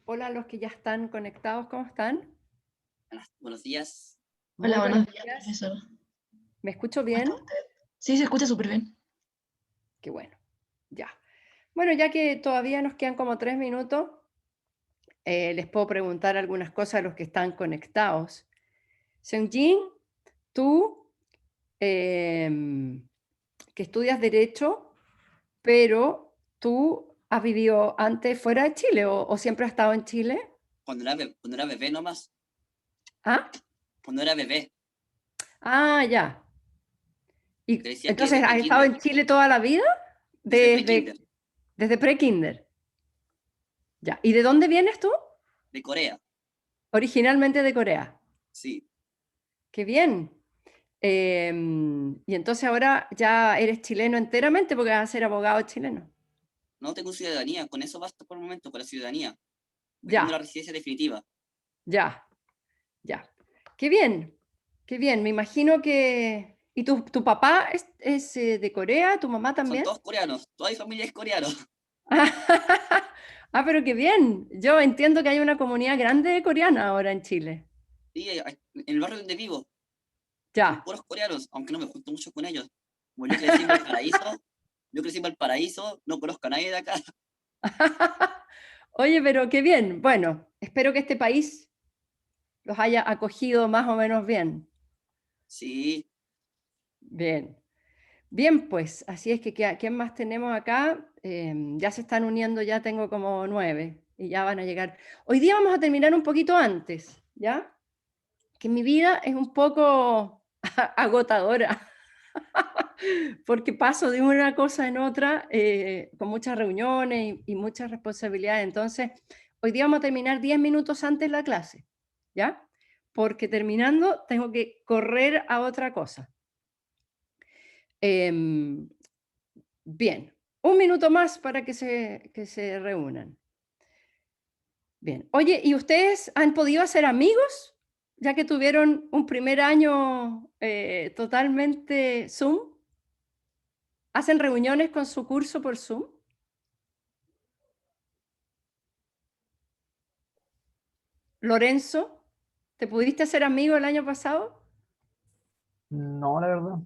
Hola a los que ya están conectados, ¿cómo están? Buenos días. Muy Hola, buenos buenos días, días. profesor. ¿Me escucho ¿Cómo está bien? usted? Sí, se escucha súper bien. Qué bueno, ya. Bueno, ya que todavía nos quedan como 3 minutos, les puedo preguntar algunas cosas a los que están conectados. Seungjin, tú, em, que estudias Derecho, pero tú has vivido antes fuera de Chile o siempre has estado en Chile. Cuando era bebé nomás. ¿Ah? Cuando era bebé. Ah, ya. Te Y decía que entonces, desde ¿has estado kinder. en Chile toda la vida? Desde pre-kinder. Desde pre-kinder. Ya. ¿Y de dónde vienes tú? De Corea. Originalmente de Corea. Sí. Qué bien. Y entonces ahora ya eres chileno enteramente porque vas a ser abogado chileno. No tengo ciudadanía. Con eso basta por el momento, con la ciudadanía. Me tengo la Ya, residencia definitiva. ya, ya. Qué bien, qué bien. Me imagino que... ¿Y tu papá es de Corea? ¿Tu mamá Son también? todos coreanos. Toda mi familia es coreano. Ah, pero qué bien. Yo entiendo que hay una comunidad grande coreana ahora en Chile. Sí, en el barrio donde vivo. Son Ya. puros coreanos, aunque no me junto mucho con ellos. Como yo crecí en Valparaíso, no conozco a nadie de acá. Oye, pero qué bien. Bueno, espero que este país los haya acogido más o menos bien. Sí. Bien. Bien, pues, así es que, ¿quién más tenemos acá? Ya se están uniendo, ya tengo como 9 y ya van a llegar. Hoy día vamos a terminar un poquito antes, ¿ya? Que mi vida es un poco agotadora, porque paso de una cosa en otra, con muchas reuniones y muchas responsabilidades. Entonces, hoy día vamos a terminar 10 minutos antes la clase, ¿ya? Porque terminando tengo que correr a otra cosa. Em, Bien, un minuto más para que se reúnan. Bien. Oye, ¿y ustedes han podido hacer amigos? Ya que tuvieron un primer año totalmente Zoom. ¿Hacen reuniones con su curso por Zoom? Lorenzo, ¿te pudiste hacer amigo el año pasado? No, la verdad.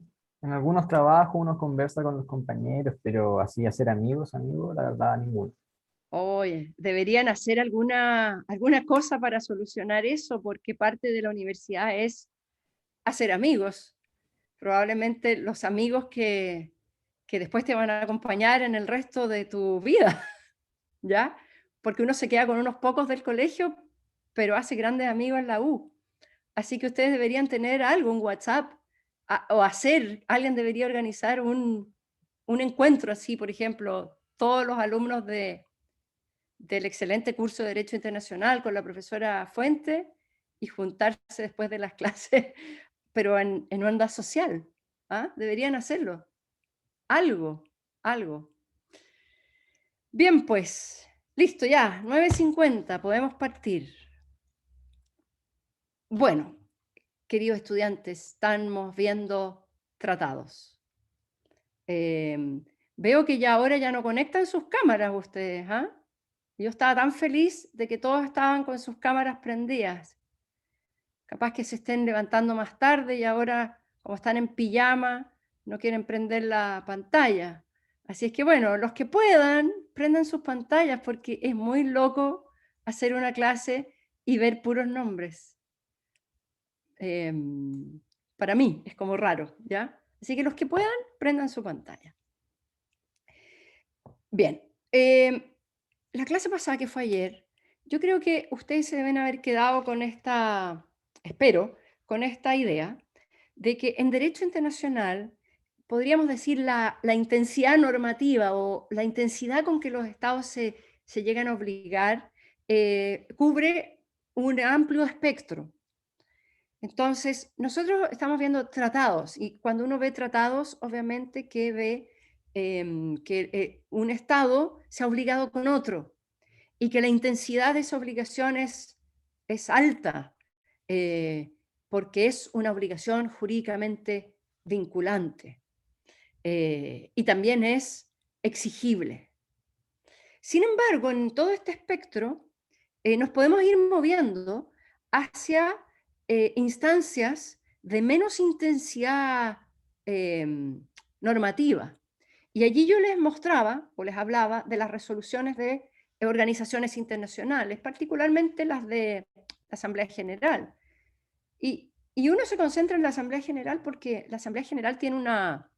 En algunos trabajos uno conversa con los compañeros, pero así hacer amigos, amigos, la verdad, ninguno. Oye, deberían hacer alguna cosa para solucionar eso, porque parte de la universidad es hacer amigos. Probablemente los amigos que después te van a acompañar en el resto de tu vida, ¿ya? Porque uno se queda con unos pocos del colegio, pero hace grandes amigos en la U. Así que ustedes deberían tener algo, un WhatsApp, o alguien debería organizar un encuentro así, por ejemplo, todos los alumnos del excelente curso de Derecho Internacional con la profesora Fuente y juntarse después de las clases, pero en onda social. ¿Ah? Deberían hacerlo. Algo, algo. Bien, pues, listo ya, 9:50, podemos partir. Bueno, queridos estudiantes, estamos viendo tratados. Veo que ya ahora ya no conectan sus cámaras ustedes, ¿ah? Yo estaba tan feliz de que todos estaban con sus cámaras prendidas. Capaz que se estén levantando más tarde y ahora, como están en pijama, no quieren prender la pantalla. Así es que bueno, los que puedan, prendan sus pantallas porque es muy loco hacer una clase y ver puros nombres. Para mí es como raro, ¿ya? Así que los que puedan, prendan su pantalla. Bien, la clase pasada que fue ayer, yo creo que ustedes se deben haber quedado con esta, espero, con esta idea de que en derecho internacional podríamos decir la intensidad normativa o la intensidad con que los estados se llegan a obligar cubre un amplio espectro. Entonces, nosotros estamos viendo tratados y cuando uno ve tratados, obviamente que ve que un estado se ha obligado con otro y que la intensidad de esa obligación es alta, eh, porque es una obligación jurídicamente vinculante y también es exigible. Sin embargo, en todo este espectro, nos podemos ir moviendo hacia instancias de menos intensidad normativa. Y allí yo les mostraba o les hablaba de las resoluciones de organizaciones internacionales, particularmente las de la Asamblea General. Y uno se concentra en la Asamblea General porque la Asamblea General tiene una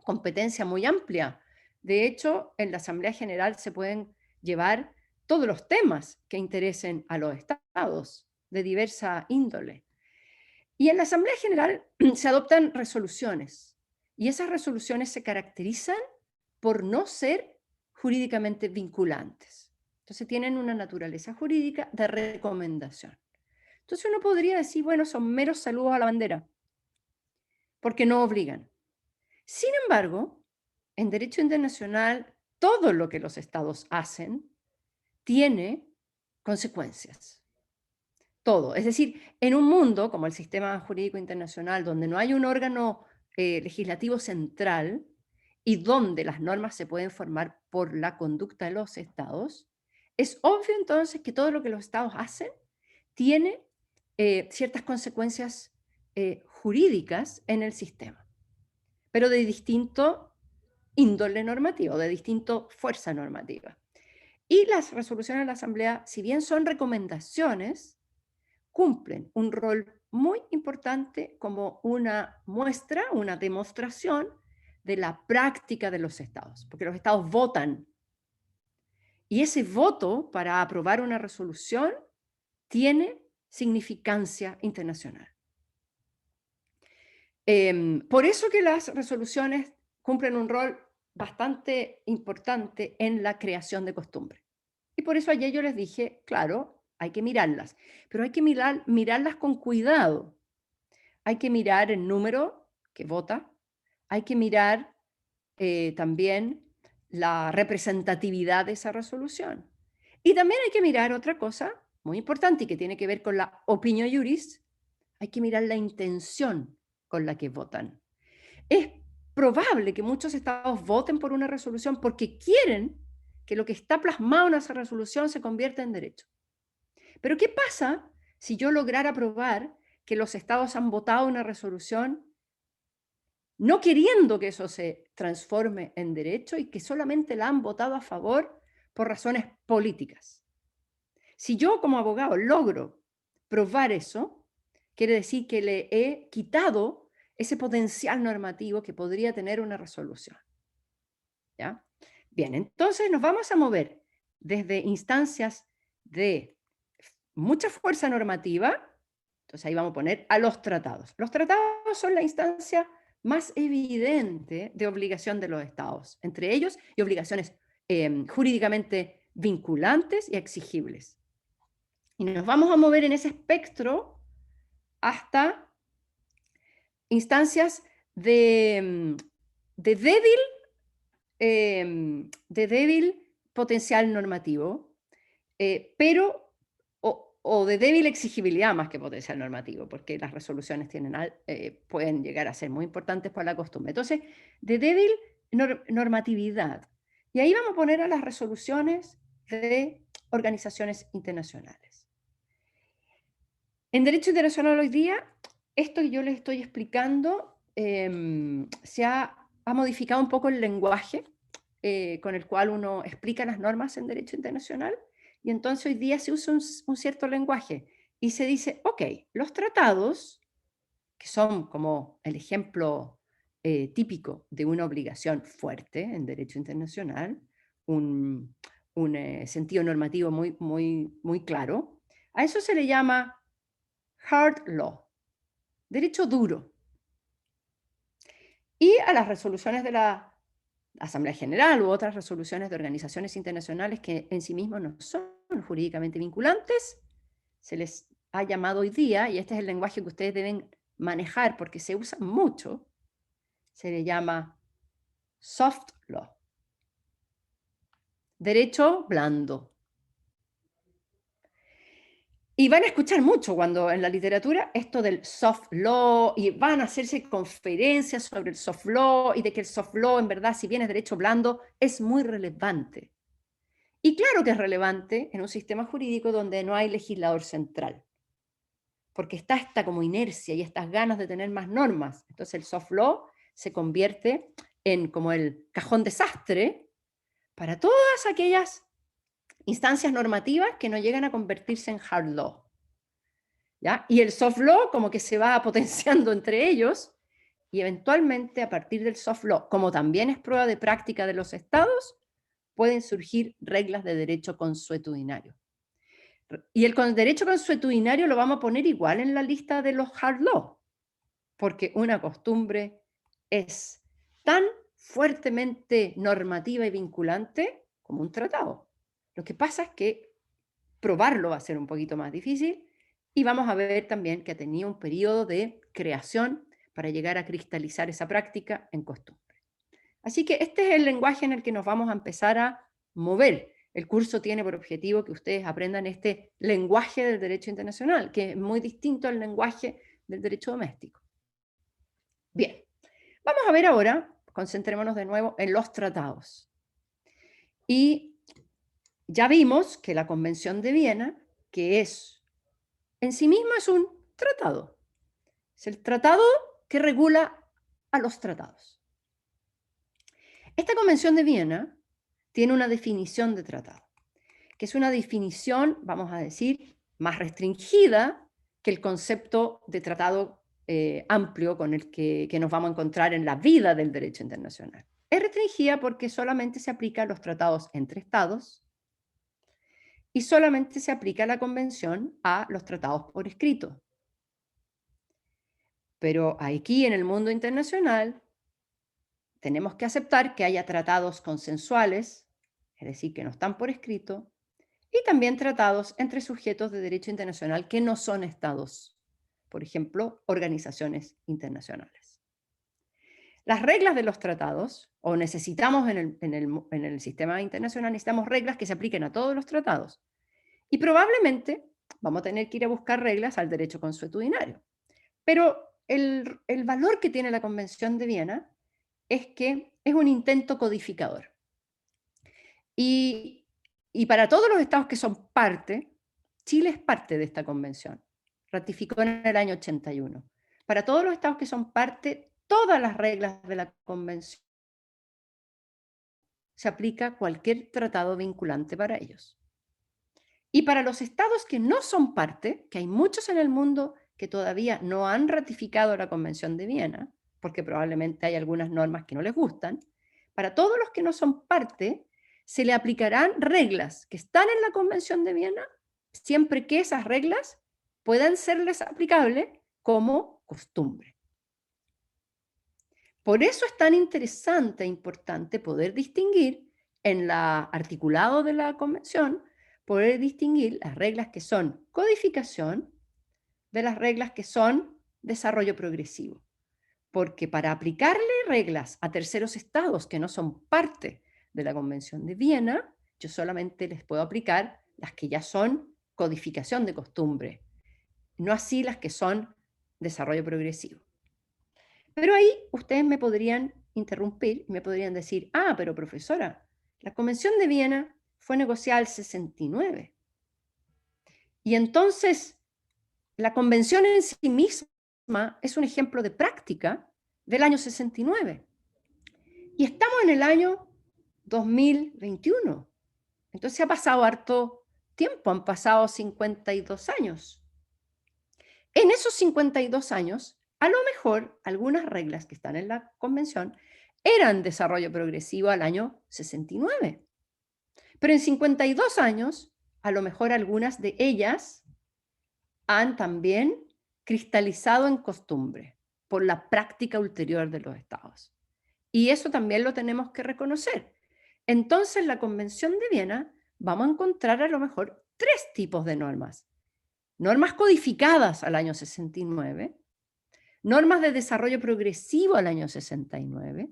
competencia muy amplia. De hecho, en la Asamblea General se pueden llevar todos los temas que interesen a los estados de diversa índole. Y en la Asamblea General se adoptan resoluciones, y esas resoluciones se caracterizan por no ser jurídicamente vinculantes. Entonces tienen una naturaleza jurídica de recomendación. Entonces uno podría decir, bueno, son meros saludos a la bandera, porque no obligan. Sin embargo, en derecho internacional, todo lo que los estados hacen tiene consecuencias. Todo. Es decir, en un mundo como el sistema jurídico internacional, donde no hay un órgano legislativo central y donde las normas se pueden formar por la conducta de los estados, es obvio entonces que todo lo que los estados hacen tiene ciertas consecuencias jurídicas en el sistema, pero de distinto índole normativo, de distinto fuerza normativa. Y las resoluciones de la Asamblea, si bien son recomendaciones, cumplen un rol muy importante como una muestra, una demostración de la práctica de los estados, porque los estados votan. Y ese voto para aprobar una resolución tiene significancia internacional. Por eso que las resoluciones cumplen un rol bastante importante en la creación de costumbre. Y por eso ayer yo les dije, claro, hay que mirarlas, pero hay que mirarlas con cuidado. Hay que mirar el número que vota, hay que mirar también la representatividad de esa resolución. Y también hay que mirar otra cosa muy importante y que tiene que ver con la opinio iuris, hay que mirar la intención con la que votan. Es probable que muchos estados voten por una resolución porque quieren que lo que está plasmado en esa resolución se convierta en derecho. Pero ¿qué pasa si yo lograra probar que los estados han votado una resolución no queriendo que eso se transforme en derecho y que solamente la han votado a favor por razones políticas? Si yo como abogado logro probar eso, quiere decir que le he quitado ese potencial normativo que podría tener una resolución. ¿Ya? Bien, entonces nos vamos a mover desde instancias de mucha fuerza normativa, entonces ahí vamos a poner a los tratados. Los tratados son la instancia más evidente de obligación de los estados, entre ellos y obligaciones jurídicamente vinculantes y exigibles. Y nos vamos a mover en ese espectro hasta instancias de débil potencial normativo, pero o de débil exigibilidad más que potencial normativo, porque las resoluciones pueden llegar a ser muy importantes para la costumbre. Entonces, de débil normatividad. Y ahí vamos a poner a las resoluciones de organizaciones internacionales. En derecho internacional hoy día, esto que yo les estoy explicando se ha modificado un poco el lenguaje con el cual uno explica las normas en derecho internacional, y entonces hoy día se usa un cierto lenguaje y se dice, ok, los tratados, que son como el ejemplo típico de una obligación fuerte en derecho internacional, un sentido normativo muy claro, a eso se le llama hard law, derecho duro. Y a las resoluciones de la Asamblea General u otras resoluciones de organizaciones internacionales que en sí mismos no son jurídicamente vinculantes, se les ha llamado hoy día, y este es el lenguaje que ustedes deben manejar porque se usa mucho, se le llama soft law. Derecho blando. Y van a escuchar mucho cuando en la literatura esto del soft law, y van a hacerse conferencias sobre el soft law y de que el soft law en verdad, si bien es derecho blando, es muy relevante. Y claro que es relevante en un sistema jurídico donde no hay legislador central, porque está esta como inercia y estas ganas de tener más normas. Entonces el soft law se convierte en como el cajón desastre para todas aquellas instancias normativas que no llegan a convertirse en hard law. ¿Ya? Y el soft law como que se va potenciando entre ellos, y eventualmente a partir del soft law, como también es prueba de práctica de los estados, pueden surgir reglas de derecho consuetudinario. Y el derecho consuetudinario lo vamos a poner igual en la lista de los hard law, porque una costumbre es tan fuertemente normativa y vinculante como un tratado. Lo que pasa es que probarlo va a ser un poquito más difícil, y vamos a ver también que ha tenido un periodo de creación para llegar a cristalizar esa práctica en costumbre. Así que este es el lenguaje en el que nos vamos a empezar a mover. El curso tiene por objetivo que ustedes aprendan este lenguaje del derecho internacional, que es muy distinto al lenguaje del derecho doméstico. Bien, vamos a ver ahora, concentrémonos de nuevo en los tratados. Y ya vimos que la Convención de Viena, que es en sí misma es un tratado. Es el tratado que regula a los tratados. Esta Convención de Viena tiene una definición de tratado, que es una definición, vamos a decir, más restringida que el concepto de tratado amplio con el que nos vamos a encontrar en la vida del derecho internacional. Es restringida porque solamente se aplica a los tratados entre estados y solamente se aplica la convención a los tratados por escrito. Pero aquí en el mundo internacional tenemos que aceptar que haya tratados consensuales, es decir, que no están por escrito, y también tratados entre sujetos de derecho internacional que no son estados, por ejemplo, organizaciones internacionales. Las reglas de los tratados, o necesitamos en el sistema internacional, necesitamos reglas que se apliquen a todos los tratados. Y probablemente vamos a tener que ir a buscar reglas al derecho consuetudinario. Pero el valor que tiene la Convención de Viena es que es un intento codificador. Y para todos los estados que son parte, Chile es parte de esta convención. Ratificó en el año 81. Para todos los estados que son parte, todas las reglas de la convención se aplica cualquier tratado vinculante para ellos. Y para los estados que no son parte, que hay muchos en el mundo que todavía no han ratificado la Convención de Viena, porque probablemente hay algunas normas que no les gustan, para todos los que no son parte, se le aplicarán reglas que están en la Convención de Viena, siempre que esas reglas puedan serles aplicables como costumbre. Por eso es tan interesante e importante poder distinguir en el articulado de la Convención, poder distinguir las reglas que son codificación de las reglas que son desarrollo progresivo. Porque para aplicarle reglas a terceros estados que no son parte de la Convención de Viena, yo solamente les puedo aplicar las que ya son codificación de costumbre, no así las que son desarrollo progresivo. Pero ahí ustedes me podrían interrumpir y me podrían decir, ah, pero profesora, la Convención de Viena fue negociada el 69. Y entonces, la convención en sí misma es un ejemplo de práctica del año 69. Y estamos en el año 2021. Entonces ha pasado harto tiempo, han pasado 52 años. En esos 52 años, a lo mejor algunas reglas que están en la convención eran desarrollo progresivo al año 69. Pero en 52 años, a lo mejor algunas de ellas han también cristalizado en costumbre por la práctica ulterior de los estados. Y eso también lo tenemos que reconocer. Entonces, en la Convención de Viena vamos a encontrar a lo mejor 3 tipos de normas. Normas codificadas al año 69, normas de desarrollo progresivo al año 69,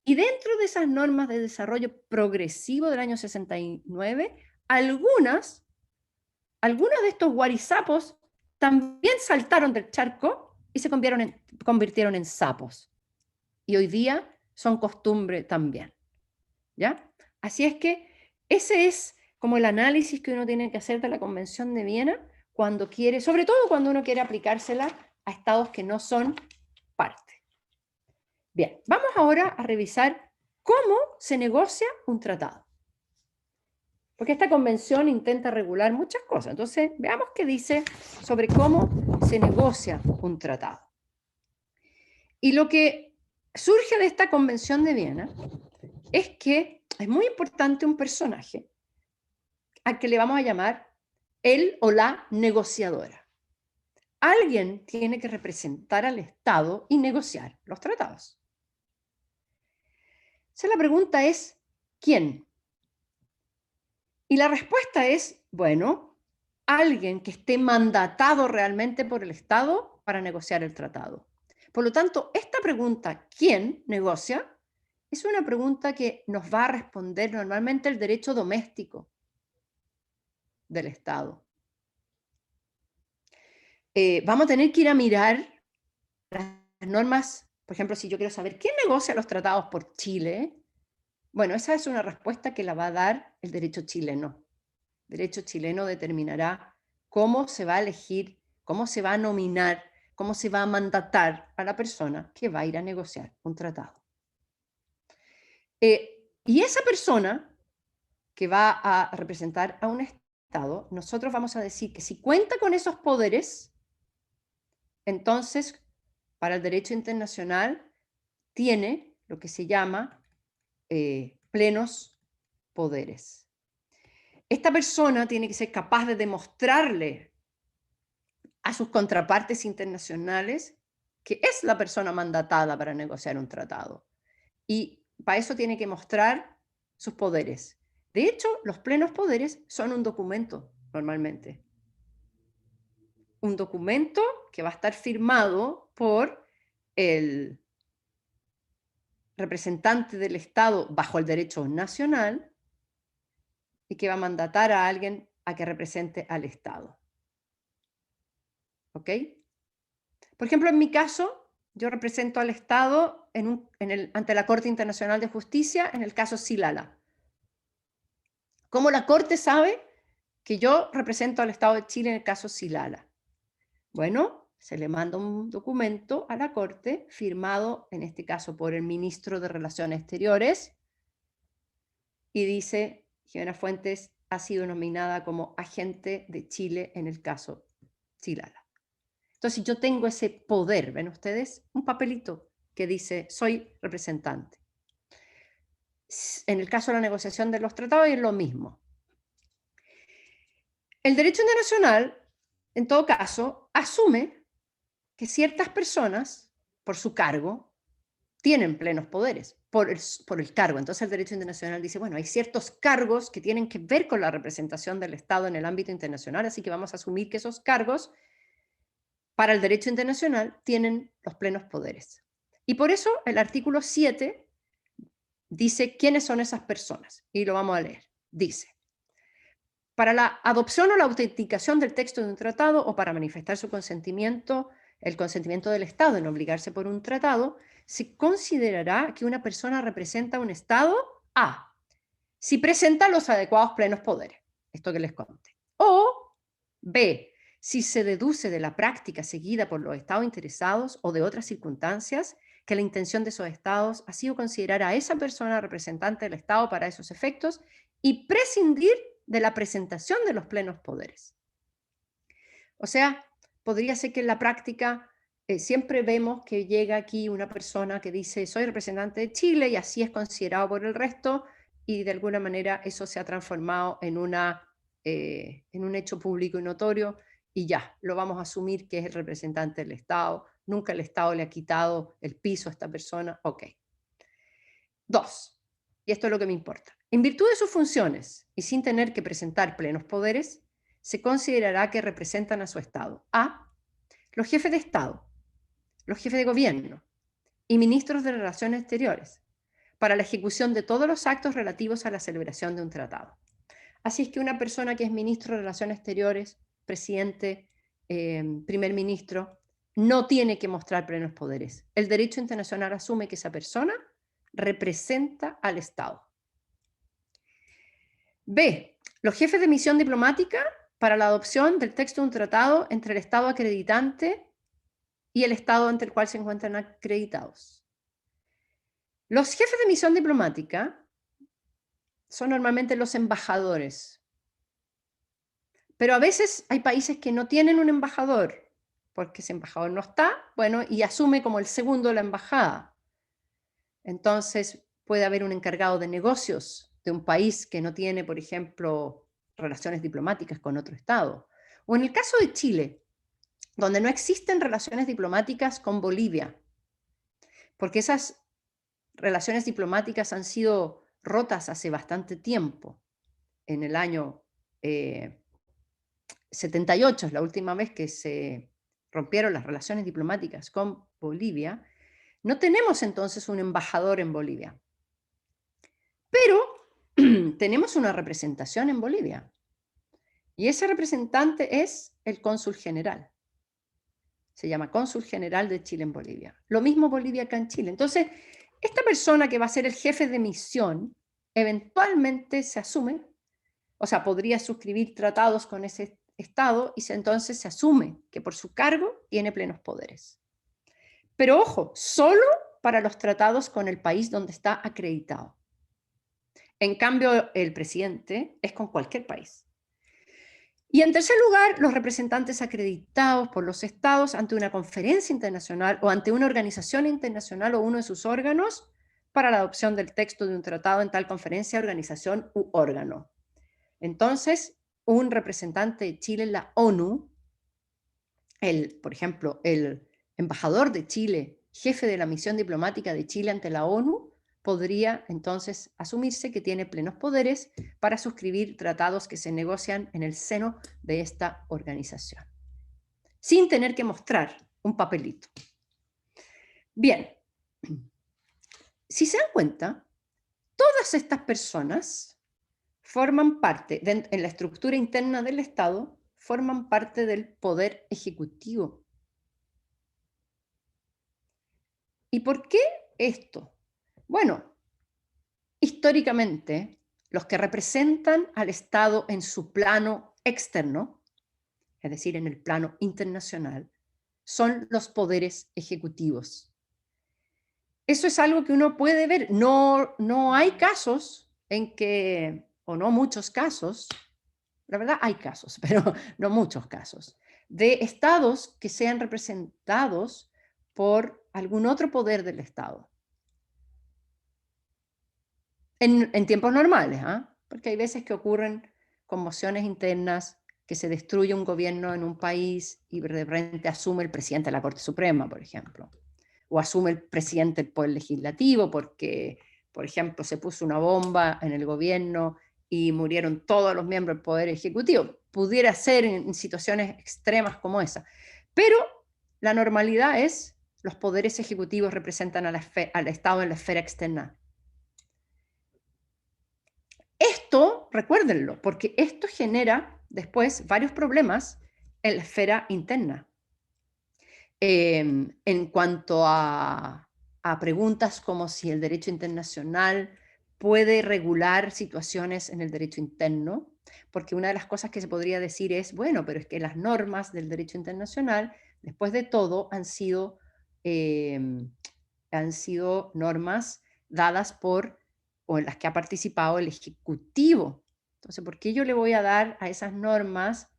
y dentro de esas normas de desarrollo progresivo del año 69, algunas de estos guarizapos también saltaron del charco y se convirtieron en sapos. Y hoy día son costumbre también. ¿Ya? Así es que Ese es como el análisis que uno tiene que hacer de la Convención de Viena cuando quiere, sobre todo cuando uno quiere aplicársela a estados que no son parte. Bien, vamos ahora a revisar cómo se negocia un tratado. Porque esta convención intenta regular muchas cosas. Entonces, veamos qué dice sobre cómo se negocia un tratado. Y lo que surge de esta convención de Viena es que es muy importante un personaje al que le vamos a llamar el o la negociadora. Alguien tiene que representar al Estado y negociar los tratados. Entonces la pregunta es, ¿quién? Y la respuesta es, bueno, alguien que esté mandatado realmente por el Estado para negociar el tratado. Por lo tanto, esta pregunta, ¿quién negocia?, es una pregunta que nos va a responder normalmente el derecho doméstico del Estado. Vamos a tener que ir a mirar las normas, por ejemplo, si yo quiero saber quién negocia los tratados por Chile, bueno, esa es una respuesta que la va a dar el derecho chileno. El derecho chileno determinará cómo se va a elegir, cómo se va a nominar, cómo se va a mandatar a la persona que va a ir a negociar un tratado. Y esa persona que va a representar a un Estado, nosotros vamos a decir que si cuenta con esos poderes, entonces, para el derecho internacional, tiene lo que se llama plenos poderes. Esta persona tiene que ser capaz de demostrarle a sus contrapartes internacionales que es la persona mandatada para negociar un tratado. Y para eso tiene que mostrar sus poderes. De hecho, los plenos poderes son un documento, normalmente. Un documento que va a estar firmado por el representante del Estado bajo el derecho nacional y que va a mandatar a alguien a que represente al Estado. ¿Ok? Por ejemplo, en mi caso, yo represento al Estado ante la Corte Internacional de Justicia en el caso Xilala. ¿Cómo la Corte sabe que yo represento al Estado de Chile en el caso Xilala? Bueno, se le manda un documento a la Corte firmado, en este caso, por el ministro de Relaciones Exteriores y dice, Jimena Fuentes ha sido nominada como agente de Chile en el caso Xilala. Entonces yo tengo ese poder, ¿ven ustedes? Un papelito que dice, soy representante. En el caso de la negociación de los tratados es lo mismo. El derecho internacional, en todo caso, asume que ciertas personas, por su cargo, tienen plenos poderes por el cargo. Entonces el derecho internacional dice, bueno, hay ciertos cargos que tienen que ver con la representación del Estado en el ámbito internacional, así que vamos a asumir que esos cargos para el derecho internacional tienen los plenos poderes. Y por eso el artículo 7 dice quiénes son esas personas. Y lo vamos a leer. Dice, para la adopción o la autenticación del texto de un tratado o para manifestar su consentimiento, el consentimiento del Estado en obligarse por un tratado, se considerará que una persona representa un Estado A, si presenta los adecuados plenos poderes, esto que les conté, o B, si se deduce de la práctica seguida por los estados interesados o de otras circunstancias que la intención de esos estados ha sido considerar a esa persona representante del Estado para esos efectos y prescindir de la presentación de los plenos poderes. O sea, podría ser que en la práctica siempre vemos que llega aquí una persona que dice soy representante de Chile y así es considerado por el resto y de alguna manera eso se ha transformado en un hecho público y notorio y ya, lo vamos a asumir que es el representante del Estado, nunca el Estado le ha quitado el piso a esta persona, ok. 2, y esto es lo que me importa, en virtud de sus funciones y sin tener que presentar plenos poderes, se considerará que representan a su Estado. A, los jefes de Estado, los jefes de gobierno y ministros de Relaciones Exteriores, para la ejecución de todos los actos relativos a la celebración de un tratado. Así es que una persona que es ministro de Relaciones Exteriores, presidente, primer ministro, no tiene que mostrar plenos poderes. El derecho internacional asume que esa persona representa al Estado. B. Los jefes de misión diplomática para la adopción del texto de un tratado entre el Estado acreditante y el Estado ante el cual se encuentran acreditados. Los jefes de misión diplomática son normalmente los embajadores. Pero a veces hay países que no tienen un embajador, porque ese embajador no está, bueno, y asume como el segundo de la embajada. Entonces puede haber un encargado de negocios de un país que no tiene, por ejemplo, relaciones diplomáticas con otro Estado. O en el caso de Chile, donde no existen relaciones diplomáticas con Bolivia, porque esas relaciones diplomáticas han sido rotas hace bastante tiempo. En el año 78 es la última vez que se rompieron las relaciones diplomáticas con Bolivia. No tenemos entonces un embajador en Bolivia, pero tenemos una representación en Bolivia. Y ese representante es el cónsul general. Se llama cónsul general de Chile en Bolivia. Lo mismo Bolivia acá en Chile. Entonces, esta persona que va a ser el jefe de misión, eventualmente se asume, o sea, podría suscribir tratados con ese Estado y entonces se asume que por su cargo tiene plenos poderes. Pero ojo, solo para los tratados con el país donde está acreditado. En cambio, el presidente es con cualquier país. Y en tercer lugar, los representantes acreditados por los estados ante una conferencia internacional o ante una organización internacional o uno de sus órganos para la adopción del texto de un tratado en tal conferencia, organización u órgano. Entonces, un representante de Chile en la ONU, por ejemplo, el embajador de Chile, jefe de la misión diplomática de Chile ante la ONU, podría entonces asumirse que tiene plenos poderes para suscribir tratados que se negocian en el seno de esta organización, sin tener que mostrar un papelito. Bien, si se dan cuenta, todas estas personas forman parte, en la estructura interna del Estado, forman parte del poder ejecutivo. ¿Y por qué esto? Bueno, históricamente, los que representan al Estado en su plano externo, es decir, en el plano internacional, son los poderes ejecutivos. Eso es algo que uno puede ver. No hay casos en que, o no muchos casos, la verdad hay casos, pero no muchos casos, de estados que sean representados por algún otro poder del Estado. En tiempos normales, ¿eh? Porque hay veces que ocurren conmociones internas, que se destruye un gobierno en un país y de repente asume el presidente de la Corte Suprema, por ejemplo. O asume el presidente del Poder Legislativo porque, por ejemplo, se puso una bomba en el gobierno y murieron todos los miembros del Poder Ejecutivo. Pudiera ser en situaciones extremas como esa. Pero la normalidad es los poderes ejecutivos representan al Estado en la esfera externa. Esto, recuérdenlo, porque esto genera después varios problemas en la esfera interna. En cuanto a preguntas como si el derecho internacional puede regular situaciones en el derecho interno, porque una de las cosas que se podría decir es, bueno, pero es que las normas del derecho internacional, después de todo, han sido normas dadas por, o en las que ha participado el Ejecutivo. Entonces, ¿por qué yo le voy a dar a esas normas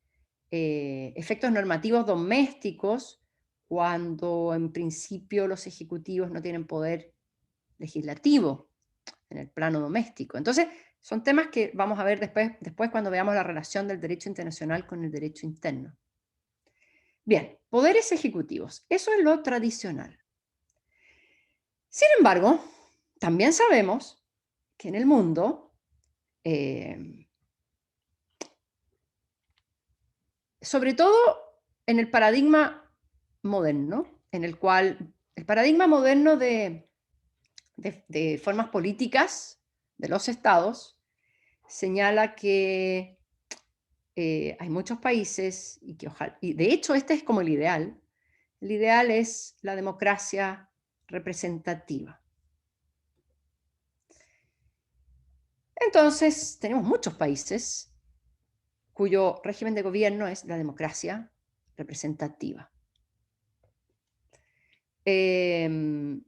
efectos normativos domésticos cuando en principio los ejecutivos no tienen poder legislativo en el plano doméstico? Entonces, son temas que vamos a ver después cuando veamos la relación del derecho internacional con el derecho interno. Bien, poderes ejecutivos. Eso es lo tradicional. Sin embargo, también sabemos que en el mundo, sobre todo en el paradigma moderno, en el cual el paradigma moderno de formas políticas de los estados señala que hay muchos países y de hecho este es como el ideal. El ideal es la democracia representativa. Entonces, tenemos muchos países cuyo régimen de gobierno es la democracia representativa. También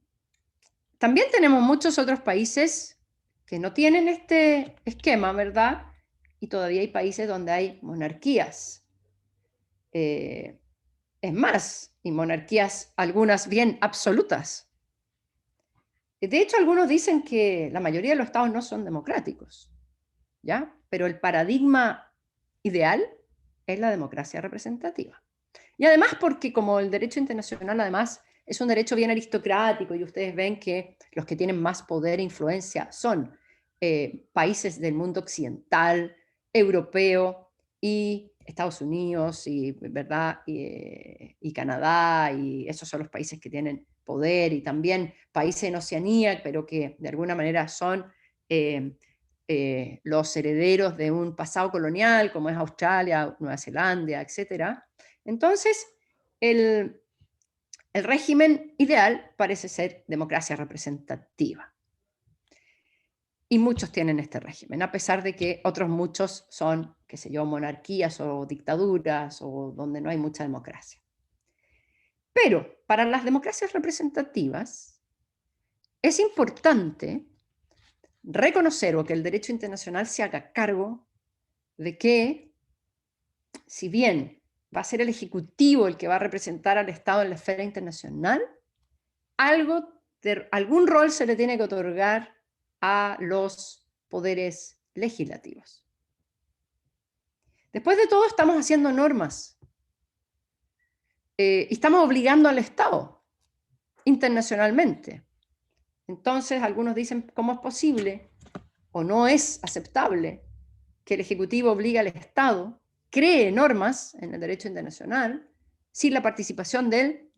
tenemos muchos otros países que no tienen este esquema, ¿verdad? Y todavía hay países donde hay monarquías. Es más, y monarquías algunas bien absolutas. De hecho, algunos dicen que la mayoría de los estados no son democráticos, ¿ya? Pero el paradigma ideal es la democracia representativa. Y además porque como el derecho internacional además es un derecho bien aristocrático y ustedes ven que los que tienen más poder e influencia son países del mundo occidental, europeo y Estados Unidos y, ¿verdad? Y Canadá, y esos son los países que tienen poder, y también países en Oceanía, pero que de alguna manera son los herederos de un pasado colonial, como es Australia, Nueva Zelanda, etc. Entonces, el régimen ideal parece ser democracia representativa. Y muchos tienen este régimen, a pesar de que otros muchos son, qué sé yo, monarquías o dictaduras o donde no hay mucha democracia. Pero para las democracias representativas es importante reconocer o que el derecho internacional se haga cargo de que, si bien va a ser el Ejecutivo el que va a representar al Estado en la esfera internacional, algún rol se le tiene que otorgar a los poderes legislativos. Después de todo, estamos haciendo normas y estamos obligando al Estado internacionalmente. Entonces, algunos dicen, ¿cómo es posible o no es aceptable que el Ejecutivo obligue al Estado, cree normas en el derecho internacional sin la participación del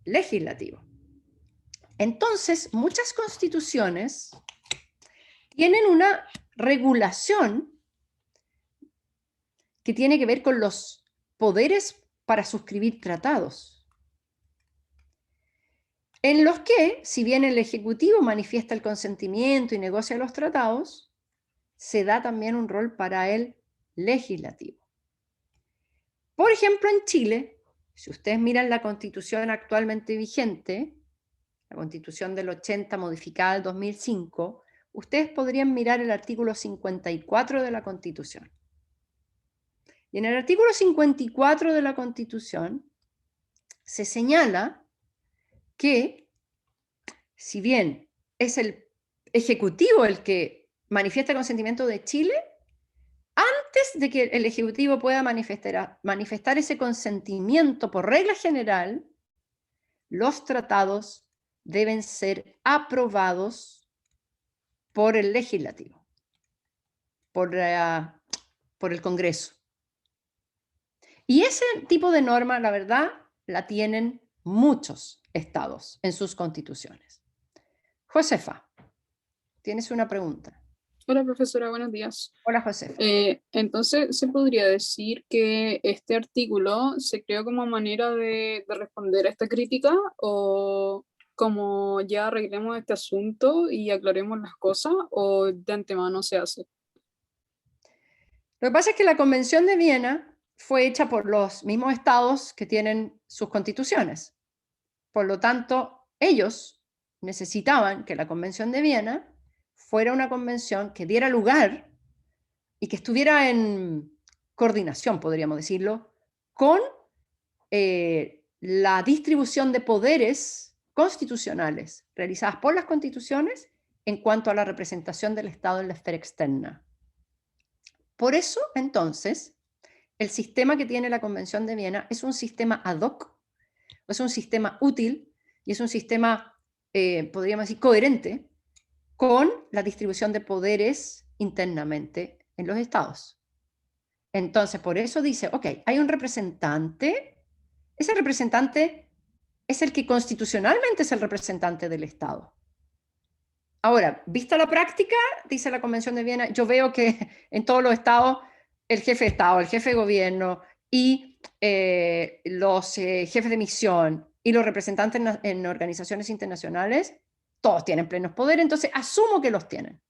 legislativo? Entonces, muchas constituciones tienen una regulación que tiene que ver con los poderes para suscribir tratados, en los que, si bien el Ejecutivo manifiesta el consentimiento y negocia los tratados, se da también un rol para el legislativo. Por ejemplo, en Chile, si ustedes miran la Constitución actualmente vigente, la Constitución del 80 modificada del 2005, ustedes podrían mirar el artículo 54 de la Constitución. Y en el artículo 54 de la Constitución se señala que, si bien es el Ejecutivo el que manifiesta el consentimiento de Chile, antes de que el Ejecutivo pueda manifestar ese consentimiento por regla general, los tratados deben ser aprobados por el legislativo, por el Congreso. Y ese tipo de norma, la verdad, la tienen muchos estados en sus constituciones. Josefa, tienes una pregunta. Hola, profesora, buenos días. Hola, Josefa. Entonces, ¿se podría decir que este artículo se creó como manera de responder a esta crítica, o como ya arreglemos este asunto y aclaremos las cosas, o de antemano se hace? Lo que pasa es que la Convención de Viena fue hecha por los mismos estados que tienen sus constituciones. Por lo tanto, ellos necesitaban que la Convención de Viena fuera una convención que diera lugar y que estuviera en coordinación, podríamos decirlo, con la distribución de poderes constitucionales realizadas por las constituciones en cuanto a la representación del Estado en la esfera externa. Por eso, entonces, el sistema que tiene la Convención de Viena es un sistema ad hoc, es un sistema útil y es un sistema, podríamos decir, coherente con la distribución de poderes internamente en los estados. Entonces, por eso dice, ok, hay un representante, ese representante es el que constitucionalmente es el representante del Estado. Ahora, vista la práctica, dice la Convención de Viena, yo veo que en todos los estados, el jefe de Estado, el jefe de gobierno y los jefes de misión y los representantes en organizaciones internacionales, todos tienen plenos poderes, entonces asumo que los tienen.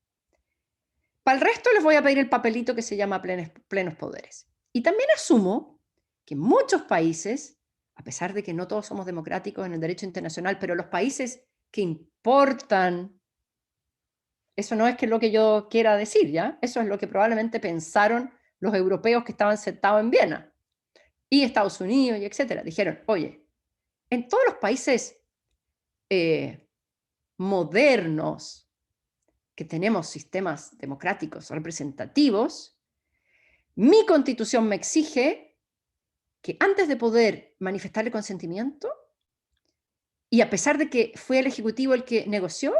Para el resto les voy a pedir el papelito que se llama plenos poderes. Y también asumo que muchos países, a pesar de que no todos somos democráticos en el derecho internacional, pero los países que importan, eso no es que lo que yo quiera decir, ¿ya? Eso es lo que probablemente pensaron los europeos que estaban sentados en Viena, y Estados Unidos, y etcétera. Dijeron, oye, en todos los países modernos que tenemos sistemas democráticos representativos, mi constitución me exige que antes de poder manifestar el consentimiento, y a pesar de que fue el Ejecutivo el que negoció,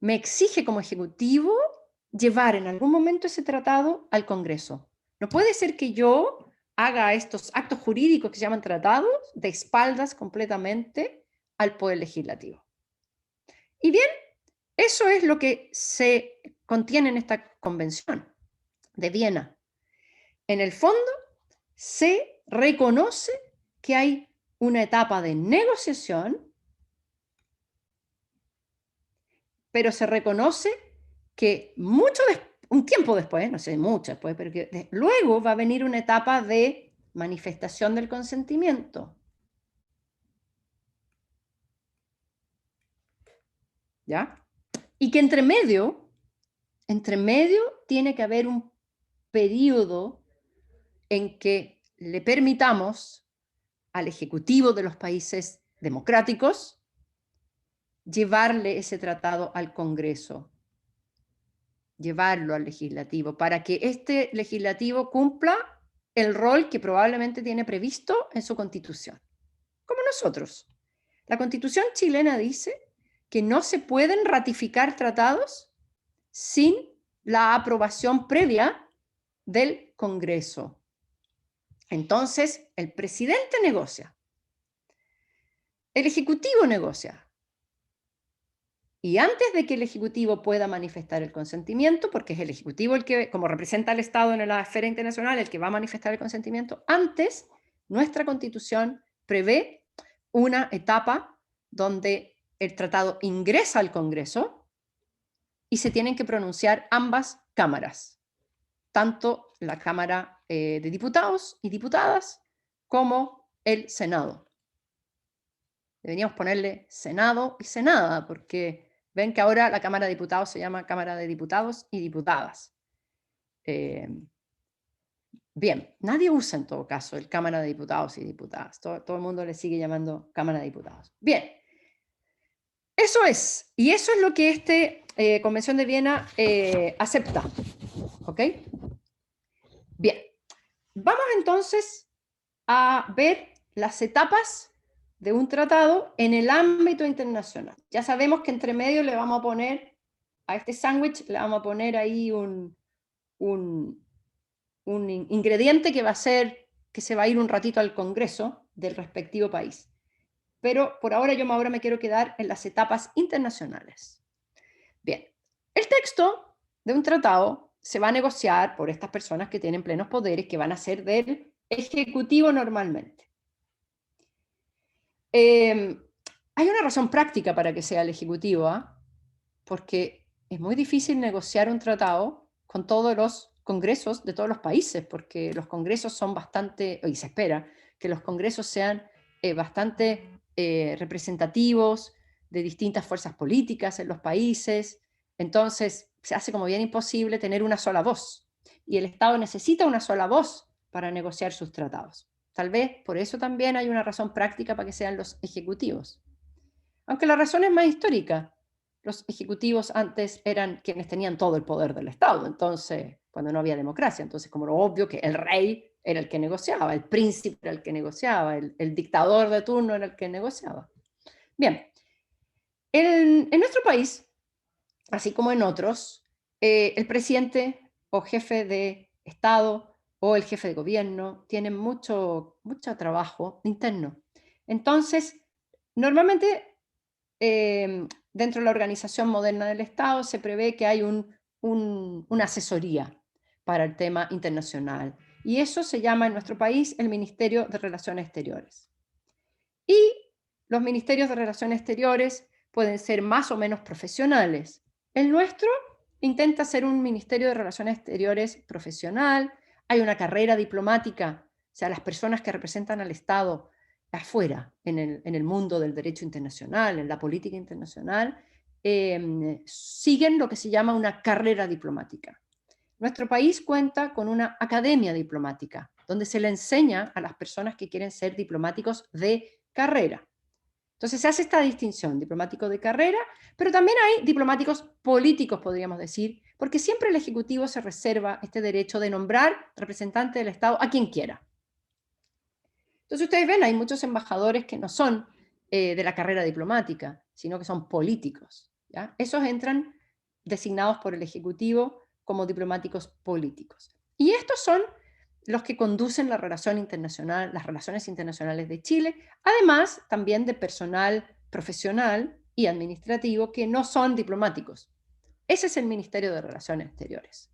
me exige como Ejecutivo llevar en algún momento ese tratado al Congreso. No puede ser que yo haga estos actos jurídicos que se llaman tratados de espaldas completamente al Poder Legislativo. Y bien, eso es lo que se contiene en esta Convención de Viena. En el fondo, se reconoce que hay una etapa de negociación, pero se reconoce que un tiempo después, no sé, mucho después, pero que luego va a venir una etapa de manifestación del consentimiento. ¿Ya? Y que entre medio tiene que haber un periodo en que le permitamos al Ejecutivo de los países democráticos llevarle ese tratado al Congreso, llevarlo al legislativo, para que este legislativo cumpla el rol que probablemente tiene previsto en su Constitución. Como nosotros. La Constitución chilena dice que no se pueden ratificar tratados sin la aprobación previa del Congreso. Entonces, el presidente negocia, el Ejecutivo negocia, y antes de que el Ejecutivo pueda manifestar el consentimiento, porque es el Ejecutivo el que, como representa al Estado en la esfera internacional, el que va a manifestar el consentimiento, antes nuestra Constitución prevé una etapa donde el tratado ingresa al Congreso y se tienen que pronunciar ambas cámaras, tanto la Cámara de Diputados y Diputadas como el Senado. Deberíamos ponerle Senado y Senada, porque ven que ahora la Cámara de Diputados se llama Cámara de Diputados y Diputadas. Bien, nadie usa en todo caso el Cámara de Diputados y Diputadas. Todo el mundo le sigue llamando Cámara de Diputados. Bien, eso es. Y eso es lo que esta Convención de Viena acepta. ¿Ok? Bien, vamos entonces a ver las etapas de un tratado en el ámbito internacional. Ya sabemos que entre medio le vamos a poner, a este sándwich le vamos a poner ahí un ingrediente que va a ser, que se va a ir un ratito al Congreso del respectivo país. Pero por ahora yo ahora me quiero quedar en las etapas internacionales. Bien, el texto de un tratado se va a negociar por estas personas que tienen plenos poderes, que van a ser del Ejecutivo normalmente. Hay una razón práctica para que sea el Ejecutivo, porque es muy difícil negociar un tratado con todos los congresos de todos los países, porque los congresos son bastante, y se espera que los congresos sean bastante representativos de distintas fuerzas políticas en los países. Entonces se hace como bien imposible tener una sola voz, y el Estado necesita una sola voz para negociar sus tratados. Tal vez por eso también hay una razón práctica para que sean los ejecutivos. Aunque la razón es más histórica. Los ejecutivos antes eran quienes tenían todo el poder del Estado, entonces, cuando no había democracia. Entonces, como lo obvio que el rey era el que negociaba, el príncipe era el que negociaba, el dictador de turno era el que negociaba. Bien, en nuestro país, así como en otros, el presidente o jefe de Estado o el jefe de gobierno tienen mucho trabajo interno. Entonces, normalmente, dentro de la organización moderna del Estado se prevé que hay una asesoría para el tema internacional. Y eso se llama en nuestro país el Ministerio de Relaciones Exteriores. Y los ministerios de Relaciones Exteriores pueden ser más o menos profesionales. El nuestro intenta ser un ministerio de Relaciones Exteriores profesional, hay una carrera diplomática, o sea, las personas que representan al Estado afuera, en el mundo del derecho internacional, en la política internacional, siguen lo que se llama una carrera diplomática. Nuestro país cuenta con una academia diplomática, donde se le enseña a las personas que quieren ser diplomáticos de carrera. Entonces se hace esta distinción, diplomático de carrera, pero también hay diplomáticos políticos, podríamos decir, porque siempre el Ejecutivo se reserva este derecho de nombrar representante del Estado a quien quiera. Entonces ustedes ven, hay muchos embajadores que no son de la carrera diplomática, sino que son políticos, ¿ya? Esos entran designados por el Ejecutivo como diplomáticos políticos. Y estos son los que conducen la relación internacional, las relaciones internacionales de Chile, además también de personal profesional y administrativo que no son diplomáticos. Ese es el Ministerio de Relaciones Exteriores.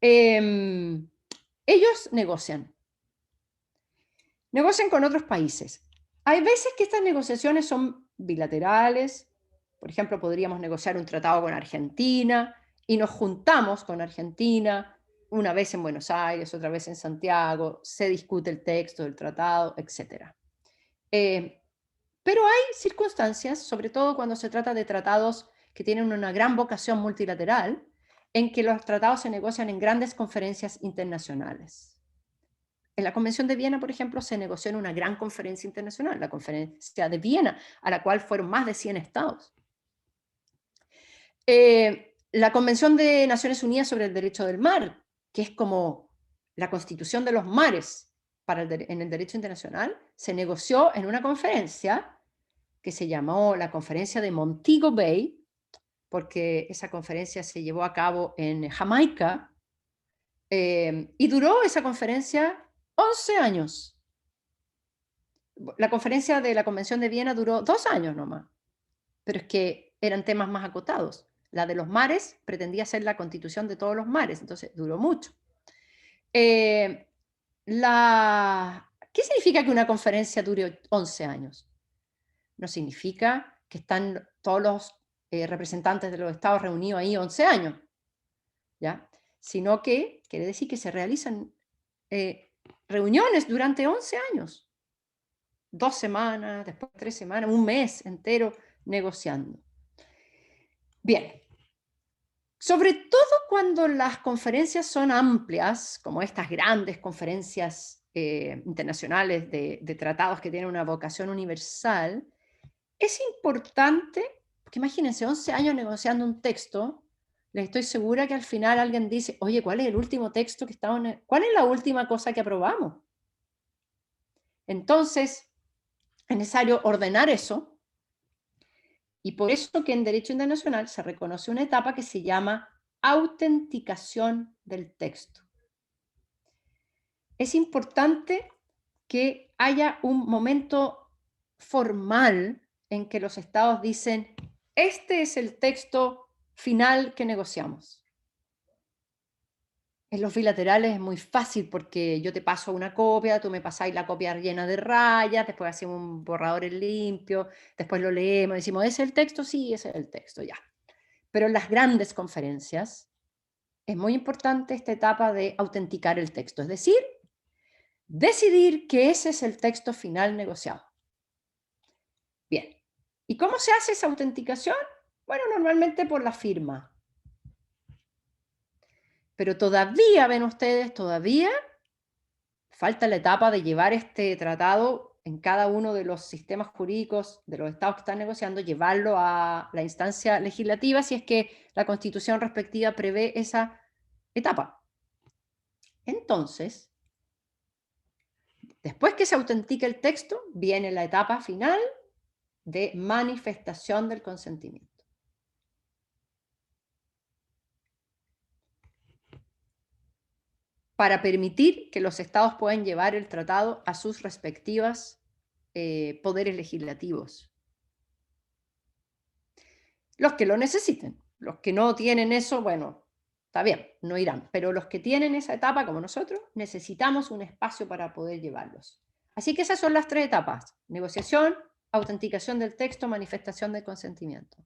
Ellos negocian con otros países. Hay veces que estas negociaciones son bilaterales, por ejemplo, podríamos negociar un tratado con Argentina y nos juntamos con Argentina, una vez en Buenos Aires, otra vez en Santiago, se discute el texto del tratado, etc. Pero hay circunstancias, sobre todo cuando se trata de tratados que tienen una gran vocación multilateral, en que los tratados se negocian en grandes conferencias internacionales. En la Convención de Viena, por ejemplo, se negoció en una gran conferencia internacional, la Conferencia de Viena, a la cual fueron más de 100 estados. La Convención de Naciones Unidas sobre el Derecho del Mar, que es como la constitución de los mares en el derecho internacional, se negoció en una conferencia que se llamó la Conferencia de Montego Bay, porque esa conferencia se llevó a cabo en Jamaica, y duró esa conferencia 11 años. La conferencia de la Convención de Viena duró 2 años nomás, pero es que eran temas más acotados. La de los mares pretendía ser la constitución de todos los mares, entonces duró mucho. ¿Qué significa que una conferencia dure 11 años? No significa que están todos los representantes de los estados reunidos ahí 11 años, ¿ya? Sino que quiere decir que se realizan reuniones durante 11 años. 2 semanas, después 3 semanas, un mes entero negociando. Bien. Sobre todo cuando las conferencias son amplias, como estas grandes conferencias internacionales de tratados que tienen una vocación universal, es importante, porque imagínense, 11 años negociando un texto, les estoy segura que al final alguien dice, oye, ¿cuál es el último texto que estamos cuál es la última cosa que aprobamos? Entonces, es necesario ordenar eso, y por eso que en Derecho Internacional se reconoce una etapa que se llama autenticación del texto. Es importante que haya un momento formal en que los estados dicen, este es el texto final que negociamos. En los bilaterales es muy fácil porque yo te paso una copia, tú me pasáis la copia llena de rayas, después hacemos un borrador en limpio, después lo leemos, decimos, ¿ese es el texto? Sí, ese es el texto, ya. Pero en las grandes conferencias es muy importante esta etapa de autenticar el texto, es decir, decidir que ese es el texto final negociado. Bien, ¿y cómo se hace esa autenticación? Bueno, normalmente por la firma. Pero todavía, ven ustedes, todavía falta la etapa de llevar este tratado en cada uno de los sistemas jurídicos de los estados que están negociando, llevarlo a la instancia legislativa si es que la Constitución respectiva prevé esa etapa. Entonces, después que se autentica el texto, viene la etapa final de manifestación del consentimiento. Para permitir que los estados puedan llevar el tratado a sus respectivos poderes legislativos. Los que lo necesiten. Los que no tienen eso, bueno, está bien, no irán. Pero los que tienen esa etapa, como nosotros, necesitamos un espacio para poder llevarlos. Así que esas son las 3 etapas. Negociación, autenticación del texto, manifestación del consentimiento.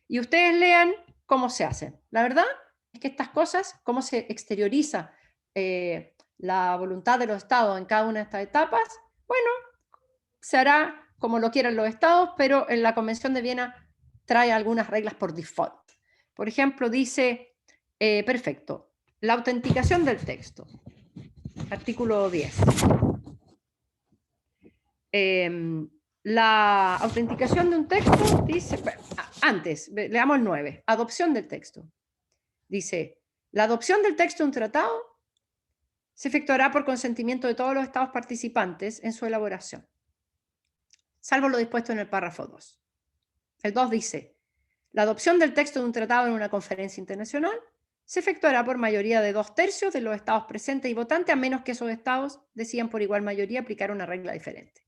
Y ustedes lean cómo se hacen. La verdad es que estas cosas, cómo se exterioriza la voluntad de los estados en cada una de estas etapas, bueno, se hará como lo quieran los estados, pero en la Convención de Viena trae algunas reglas por default. Por ejemplo, dice, perfecto, la autenticación del texto. Artículo 10. La autenticación de un texto dice, antes, leamos el 9, adopción del texto. Dice, la adopción del texto de un tratado se efectuará por consentimiento de todos los estados participantes en su elaboración, salvo lo dispuesto en el párrafo 2. El 2 dice, la adopción del texto de un tratado en una conferencia internacional se efectuará por mayoría de 2/3 de los estados presentes y votantes, a menos que esos estados decidan por igual mayoría aplicar una regla diferente.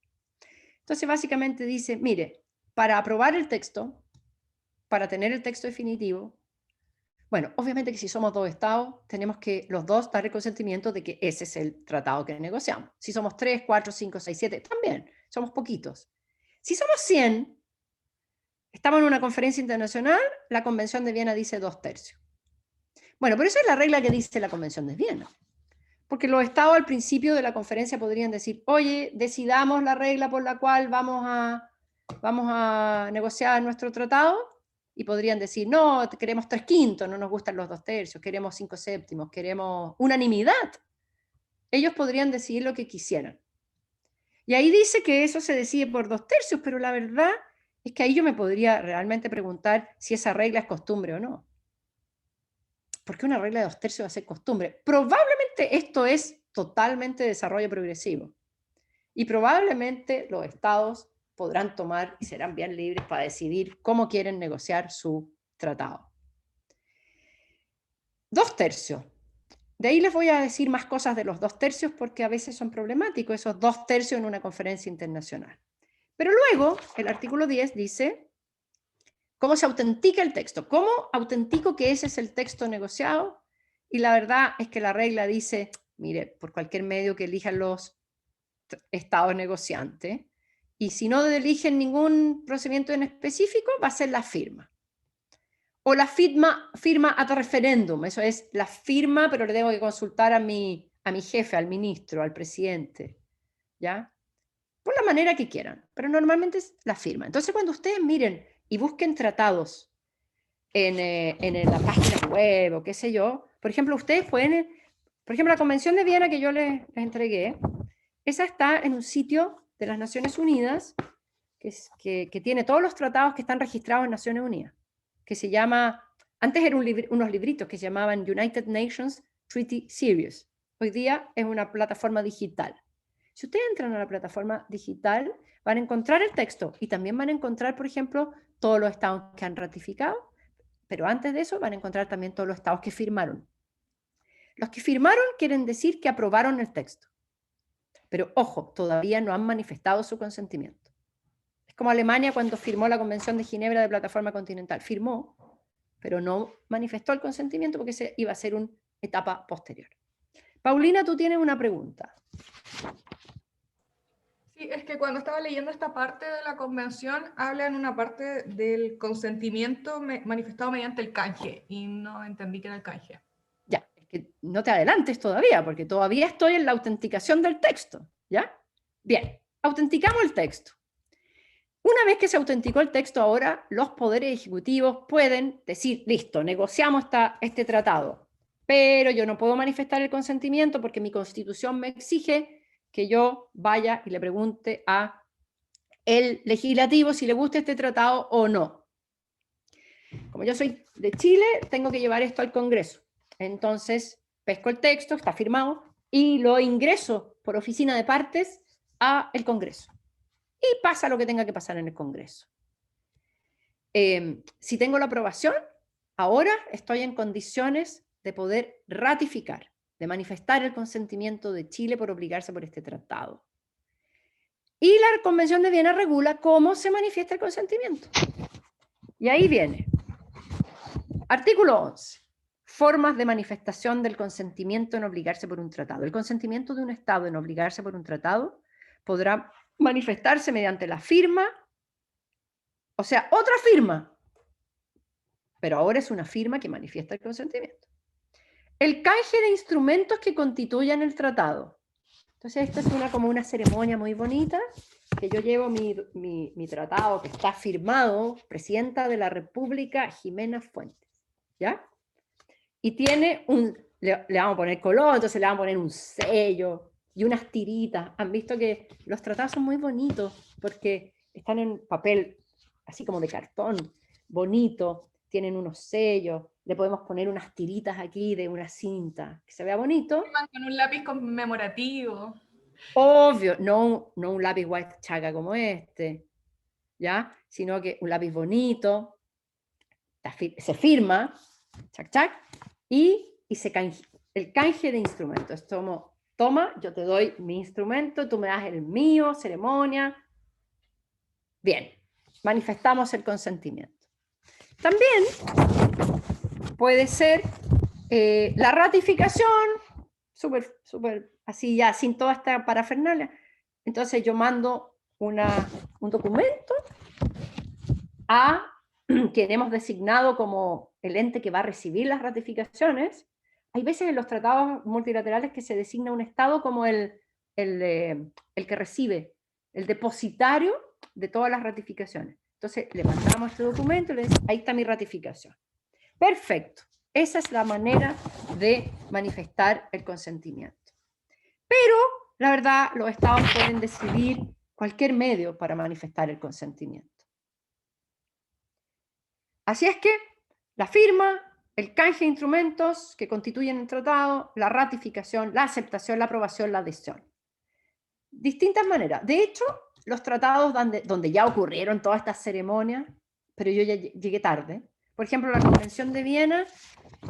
Entonces, básicamente dice, mire, para aprobar el texto, para tener el texto definitivo, bueno, obviamente que si somos 2 estados, tenemos que los 2 dar el consentimiento de que ese es el tratado que negociamos. Si somos 3, 4, 5, 6, 7, también, somos poquitos. Si somos 100, estamos en una conferencia internacional, la Convención de Viena dice 2/3. Bueno, pero esa es la regla que dice la Convención de Viena. Porque los estados al principio de la conferencia podrían decir, oye, decidamos la regla por la cual vamos a negociar nuestro tratado, y podrían decir, no, queremos 3/5, no nos gustan los 2/3, queremos 5/7, queremos unanimidad. Ellos podrían decidir lo que quisieran. Y ahí dice que eso se decide por 2/3, pero la verdad es que ahí yo me podría realmente preguntar si esa regla es costumbre o no. ¿Por qué una regla de 2/3 va a ser costumbre? Probablemente esto es totalmente desarrollo progresivo. Y probablemente los estados podrán tomar y serán bien libres para decidir cómo quieren negociar su tratado. 2/3. De ahí les voy a decir más cosas de los 2/3 porque a veces son problemáticos esos 2/3 en una conferencia internacional. Pero luego, el artículo 10 dice cómo se autentica el texto. ¿Cómo autentico que ese es el texto negociado? Y la verdad es que la regla dice, mire, por cualquier medio que elijan los estados negociantes, y si no eligen ningún procedimiento en específico, va a ser la firma. O la firma ad referéndum, eso es la firma, pero le tengo que consultar a mi jefe, al ministro, al presidente, ¿ya? Por la manera que quieran, pero normalmente es la firma. Entonces, cuando ustedes miren y busquen tratados en la página web o qué sé yo, por ejemplo, ustedes pueden, por ejemplo, la Convención de Viena que yo les entregué, esa está en un sitio de las Naciones Unidas que tiene todos los tratados que están registrados en Naciones Unidas, que se llama, antes eran unos libritos que se llamaban United Nations Treaty Series. Hoy día es una plataforma digital. Si ustedes entran a la plataforma digital, van a encontrar el texto y también van a encontrar, por ejemplo, todos los estados que han ratificado, pero antes de eso van a encontrar también todos los estados que firmaron. Los que firmaron quieren decir que aprobaron el texto. Pero ojo, todavía no han manifestado su consentimiento. Es como Alemania cuando firmó la Convención de Ginebra de Plataforma Continental. Firmó, pero no manifestó el consentimiento porque ese iba a ser una etapa posterior. Paulina, tú tienes una pregunta. Sí, es que cuando estaba leyendo esta parte de la convención, habla en una parte del consentimiento manifestado mediante el canje, y no entendí qué era el canje. Ya, es que no te adelantes todavía, porque todavía estoy en la autenticación del texto, ¿ya? Bien, autenticamos el texto. Una vez que se autenticó el texto, ahora los poderes ejecutivos pueden decir, listo, negociamos este tratado, pero yo no puedo manifestar el consentimiento porque mi constitución me exige que yo vaya y le pregunte a el legislativo si le gusta este tratado o no. Como yo soy de Chile, tengo que llevar esto al Congreso. Entonces, pesco el texto, está firmado, y lo ingreso por oficina de partes al Congreso. Y pasa lo que tenga que pasar en el Congreso. Si tengo la aprobación, ahora estoy en condiciones de poder ratificar, de manifestar el consentimiento de Chile por obligarse por este tratado. Y la Convención de Viena regula cómo se manifiesta el consentimiento. Y ahí viene. Artículo 11. Formas de manifestación del consentimiento en obligarse por un tratado. El consentimiento de un Estado en obligarse por un tratado podrá manifestarse mediante la firma, o sea, otra firma, pero ahora es una firma que manifiesta el consentimiento. El canje de instrumentos que constituyan el tratado. Entonces esta es como una ceremonia muy bonita, que yo llevo mi tratado que está firmado, Presidenta de la República Jimena Fuentes, ¿ya? Y tiene le vamos a poner color, entonces le vamos a poner un sello y unas tiritas. Han visto que los tratados son muy bonitos porque están en papel así como de cartón, bonito, tienen unos sellos, le podemos poner unas tiritas aquí de una cinta, que se vea bonito. Con un lápiz conmemorativo. Obvio, no un lápiz white chaga como este, ¿ya? Sino que un lápiz bonito, se firma, chac, chac, y el canje de instrumentos. Toma, yo te doy mi instrumento, tú me das el mío, ceremonia. Bien, manifestamos el consentimiento. También puede ser la ratificación, súper así ya, sin toda esta parafernalia. Entonces yo mando un documento a quien hemos designado como el ente que va a recibir las ratificaciones. Hay veces en los tratados multilaterales que se designa un Estado como el que recibe, el depositario de todas las ratificaciones. Entonces le mandamos este documento y le decimos, ahí está mi ratificación. Perfecto. Esa es la manera de manifestar el consentimiento. Pero, la verdad, los estados pueden decidir cualquier medio para manifestar el consentimiento. Así es que la firma, el canje de instrumentos que constituyen el tratado, la ratificación, la aceptación, la aprobación, la adhesión. Distintas maneras. De hecho, los tratados donde ya ocurrieron todas estas ceremonias, pero yo ya llegué tarde. Por ejemplo, la Convención de Viena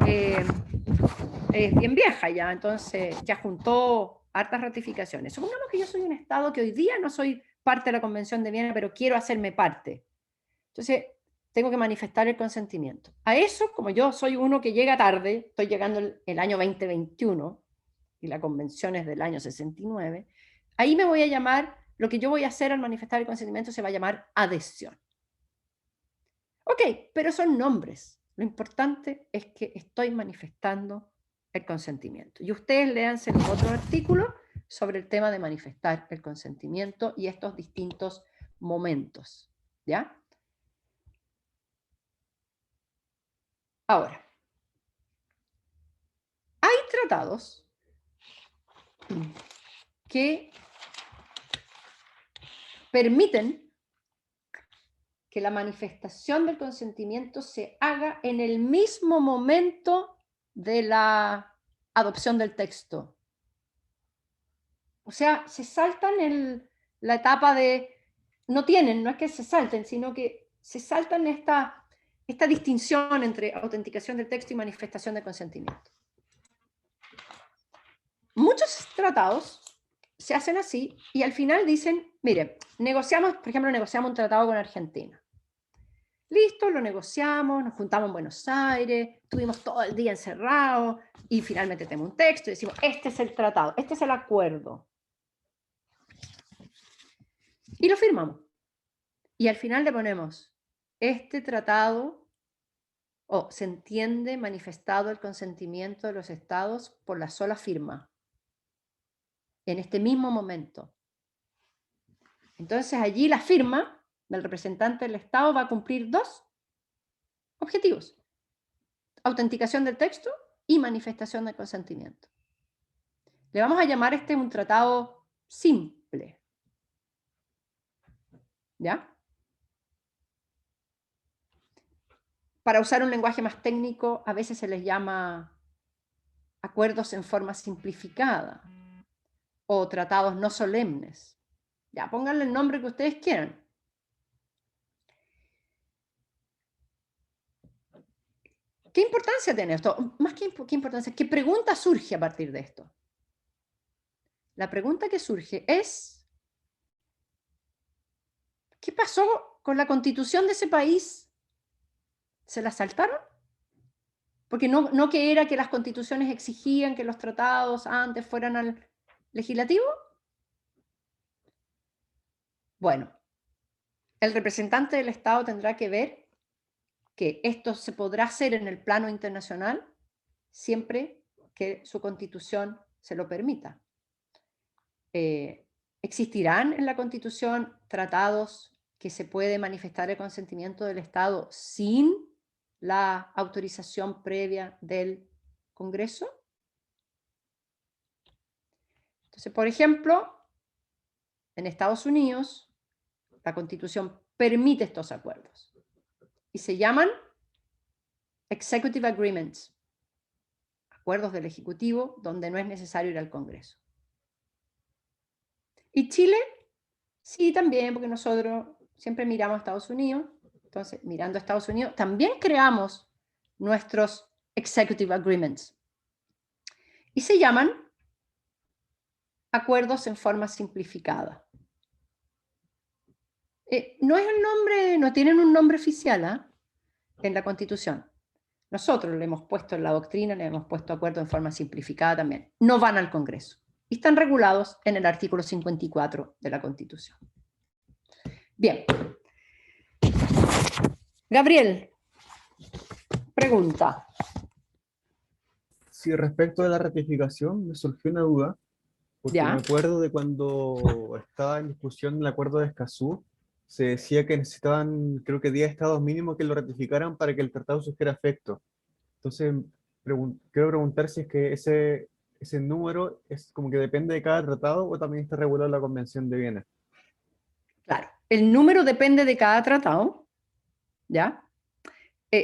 es bien vieja ya, entonces ya juntó hartas ratificaciones. Supongamos que yo soy un Estado que hoy día no soy parte de la Convención de Viena, pero quiero hacerme parte. Entonces, tengo que manifestar el consentimiento. A eso, como yo soy uno que llega tarde, estoy llegando el año 2021, y la convención es del año 69, ahí me voy a llamar, lo que yo voy a hacer al manifestar el consentimiento se va a llamar adhesión. Ok, pero son nombres. Lo importante es que estoy manifestando el consentimiento. Y ustedes léanse el otro artículo sobre el tema de manifestar el consentimiento y estos distintos momentos, ¿ya? Ahora, hay tratados que permiten que la manifestación del consentimiento se haga en el mismo momento de la adopción del texto. O sea, se saltan la etapa de... No es que se salten, sino que se saltan esta distinción entre autenticación del texto y manifestación de consentimiento. Muchos tratados se hacen así y al final dicen, mire, por ejemplo, negociamos un tratado con Argentina. Listo, lo negociamos, nos juntamos en Buenos Aires, estuvimos todo el día encerrados y finalmente tenemos un texto y decimos, este es el tratado, este es el acuerdo. Y lo firmamos. Y al final le ponemos, este tratado, se entiende manifestado el consentimiento de los estados por la sola firma, en este mismo momento. Entonces allí la firma del representante del Estado va a cumplir dos objetivos: autenticación del texto y manifestación del consentimiento. Le vamos a llamar un tratado simple. ¿Ya? Para usar un lenguaje más técnico, a veces se les llama acuerdos en forma simplificada o tratados no solemnes. Ya, pónganle el nombre que ustedes quieran. ¿Qué importancia tiene esto? Más que qué importancia, ¿qué pregunta surge a partir de esto? La pregunta que surge es, ¿qué pasó con la constitución de ese país? ¿Se la saltaron? Porque no que era que las constituciones exigían que los tratados antes fueran al legislativo. Bueno, el representante del Estado tendrá que ver que esto se podrá hacer en el plano internacional siempre que su Constitución se lo permita. ¿Existirán en la Constitución tratados que se puede manifestar el consentimiento del Estado sin la autorización previa del Congreso? Entonces, por ejemplo, en Estados Unidos, la Constitución permite estos acuerdos y se llaman Executive Agreements, acuerdos del Ejecutivo donde no es necesario ir al Congreso. ¿Y Chile? Sí, también, porque nosotros siempre miramos a Estados Unidos. Entonces, mirando a Estados Unidos, también creamos nuestros Executive Agreements. Y se llaman acuerdos en forma simplificada. No es el nombre, no tienen un nombre oficial en la Constitución. Nosotros le hemos puesto en la doctrina, le hemos puesto acuerdo en forma simplificada también. No van al Congreso. Y están regulados en el artículo 54 de la Constitución. Bien. Gabriel, pregunta. Sí, respecto de la ratificación, me surgió una duda, porque Ya. me acuerdo de cuando estaba en discusión el acuerdo de Escazú, se decía que necesitaban, creo que 10 estados mínimos que lo ratificaran para que el tratado surgiera efecto. Entonces, quiero preguntar si es que ese número es como que depende de cada tratado o también está regulado en la Convención de Viena. Claro, el número depende de cada tratado, ¿ya?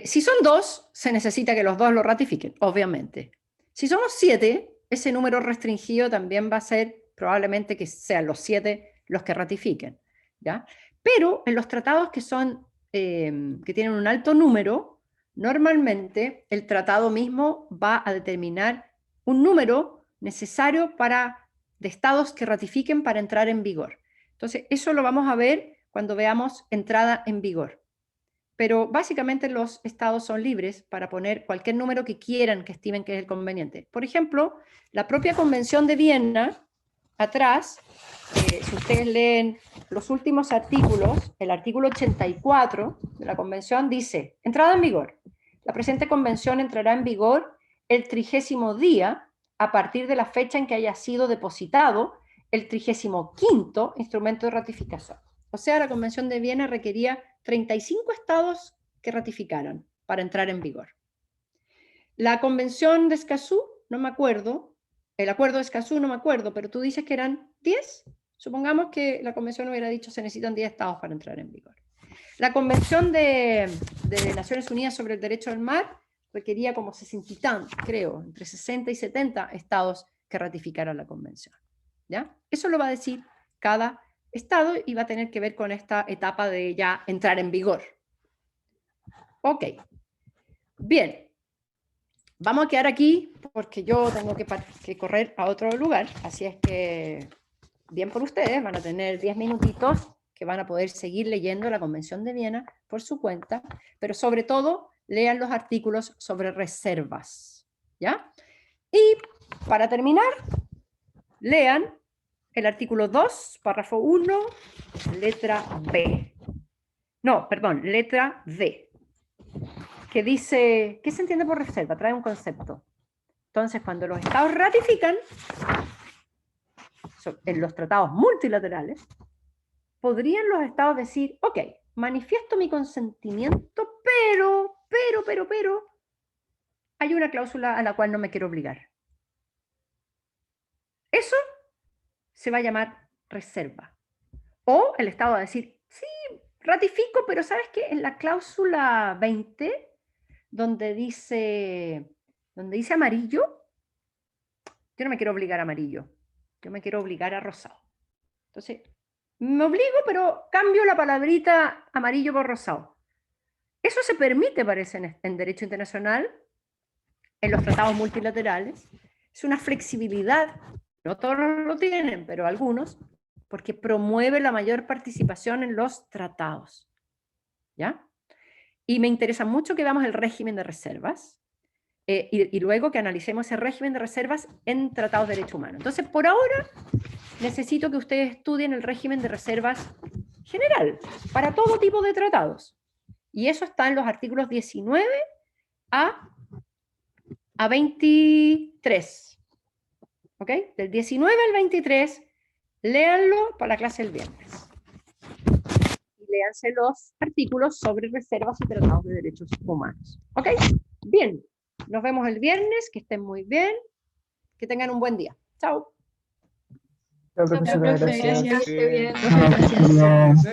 Si son 2, se necesita que los 2 lo ratifiquen, obviamente. Si somos 7, ese número restringido también va a ser probablemente que sean los 7 los que ratifiquen, ¿ya? Pero en los tratados que son, que tienen un alto número, normalmente el tratado mismo va a determinar un número necesario de estados que ratifiquen para entrar en vigor. Entonces, eso lo vamos a ver cuando veamos entrada en vigor. Pero básicamente los estados son libres para poner cualquier número que quieran, que estimen que es el conveniente. Por ejemplo, la propia Convención de Viena, atrás, si ustedes leen los últimos artículos, el artículo 84 de la Convención dice, entrada en vigor. La presente Convención entrará en vigor el 30º día a partir de la fecha en que haya sido depositado el 35º instrumento de ratificación. O sea, la Convención de Viena requería 35 estados que ratificaran para entrar en vigor. La Convención de Escazú, no me acuerdo, el acuerdo de Escazú no me acuerdo, pero tú dices que eran 10. Supongamos que la Convención hubiera dicho se necesitan 10 estados para entrar en vigor. La Convención de Naciones Unidas sobre el Derecho del Mar requería como 60 y tantos, creo, entre 60 y 70 estados que ratificaran la Convención. ¿Ya? Eso lo va a decir cada estado y va a tener que ver con esta etapa de ya entrar en vigor. Ok. Bien. Vamos a quedar aquí porque yo tengo que correr a otro lugar, así es que bien por ustedes, van a tener 10 minutitos que van a poder seguir leyendo la Convención de Viena por su cuenta, pero sobre todo lean los artículos sobre reservas, ¿ya? Y para terminar, lean el artículo 2, párrafo 1, letra B. No, perdón, letra D, que dice, ¿qué se entiende por reserva? Trae un concepto. Entonces, cuando los estados ratifican, en los tratados multilaterales, podrían los estados decir, ok, manifiesto mi consentimiento, pero, hay una cláusula a la cual no me quiero obligar. Eso se va a llamar reserva. O el estado va a decir, sí, ratifico, pero ¿sabes qué? En la cláusula 20, donde dice amarillo, yo no me quiero obligar a amarillo, yo me quiero obligar a rosado. Entonces, me obligo, pero cambio la palabrita amarillo por rosado. Eso se permite, parece, en derecho internacional, en los tratados multilaterales. Es una flexibilidad, no todos lo tienen, pero algunos, porque promueve la mayor participación en los tratados. ¿Ya? Y me interesa mucho que veamos el régimen de reservas, y luego que analicemos ese régimen de reservas en tratados de derecho humano. Entonces, por ahora, necesito que ustedes estudien el régimen de reservas general, para todo tipo de tratados. Y eso está en los artículos 19 a 23. ¿Ok? Del 19 al 23, léanlo para la clase el viernes. Y léanse los artículos sobre reservas y tratados de derechos humanos. ¿Ok? Bien. Nos vemos el viernes. Que estén muy bien. Que tengan un buen día. Chao. Chao, profesora, profe, gracias. gracias. Esté bien. Gracias. Sí.